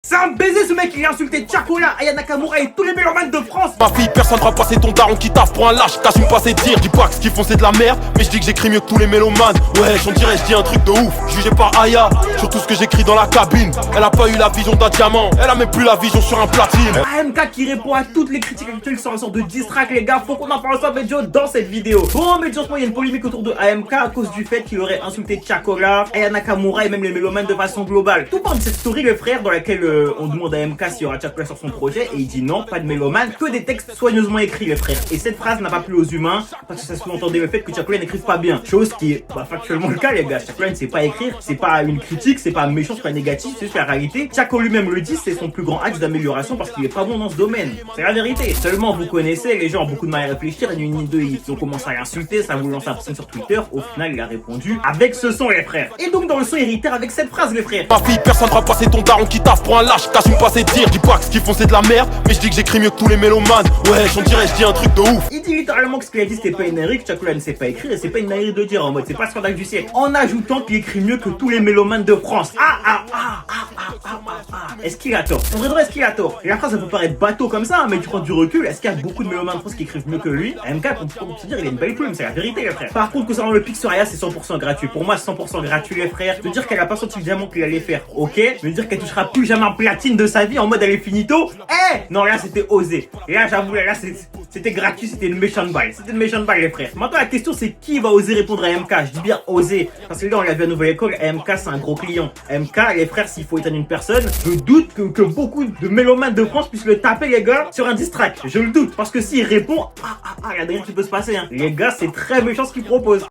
C'est un baiser ce mec, il a insulté Chakola, Aya Nakamura et tous les mélomanes de France. Ma fille, personne fera passer ton daron qui taffe pour un lâche, t'assumes pas ses tirs. Dis pas que ce qu'ils font c'est de la merde, mais je dis que j'écris mieux que tous les mélomanes. Ouais, j'en dirais, je dis un truc de ouf, jugé par Aya, sur tout ce que j'écris dans la cabine. Elle a pas eu la vision d'un diamant, elle a même plus la vision sur un platine. AMK qui répond à toutes les critiques actuelles sur un sort de diss track, les gars, faut qu'on en parle ensemble, Medjo, dans cette vidéo. Bon, Medjo, il y a une polémique autour de AMK à cause du fait qu'il aurait insulté Chakola, Aya Nakamura et même les mélomanes de façon globale. Tout part de cette story, les frères, dans laquelle on demande à AMK s'il y aura Chakola sur son projet, et il dit non, pas de mélomane, que des textes soigneusement écrits, les frères. Et cette phrase n'a pas plu aux humains, parce que ça sous-entendait le fait que Chakola n'écrive pas bien. Chose qui est factuellement le cas, les gars. Chakola ne sait pas écrire, c'est pas une critique, c'est pas méchant, c'est pas négatif, c'est juste la réalité. Chakola lui-même le dit, c'est son plus grand axe d'amélioration parce qu'il est pas bon dans ce domaine. C'est la vérité. Seulement, vous connaissez, les gens ont beaucoup de mal à réfléchir, et une deux, ils ont commencé à l'insulter, ça vous lance un personne sur Twitter. Au final, il a répondu avec ce son, les frères. Et donc, dans le son, il réitère avec cette phrase, les frères. Ma fille, personne fera passer ton daron qui taffe pour un lâche, t'assumes pas ses tirs. Dis pas que ce qu'ils font c'est de la merde, mais je dis que j'écris mieux que tous les mélomanes. Ouais, j'en dirais, je dis un truc de ouf. Il dit littéralement que ce qu'il a dit c'était pas une naïrie, que Chakola ne sait pas écrire et c'est pas une naïrie de dire en mode c'est pas le scandale du siècle. En ajoutant qu'il écrit mieux que tous les mélomanes de France. Est-ce qu'il a tort? En vrai, est-ce qu'il a tort? Et la phrase, ça peut paraître bateau comme ça, mais tu prends du recul. Est-ce qu'il y a beaucoup de mélomanes de France qui écrivent mieux que lui? AMK, pour te dire, il a une belle plume, c'est la vérité, les frères. Par contre, concernant le pic sur Aya, c'est 100% gratuit. Pour moi, c'est 100% gratuit, les frères. De dire qu'elle a pas senti le diamant qu'il allait faire, ok. De dire qu'elle touchera plus jamais en platine de sa vie en mode elle est finito. Non, là, c'était osé. Et là, j'avoue, là, c'était gratuit, c'était une méchante balle. C'était une méchante balle, les frères. Maintenant, la question, c'est qui va oser répondre à AMK? Je dis bien oser. Parce que là, on l'a vu à Nouvelle École, AMK, c'est un gros client. AMK, les frères, s'il faut éteindre une personne, je doute que beaucoup de mélomanes de France puissent le taper, les gars, sur un diss track. Je le doute. Parce que s'il répond, il y a rien qui peut se passer, hein. Les gars, c'est très méchant ce qu'il propose.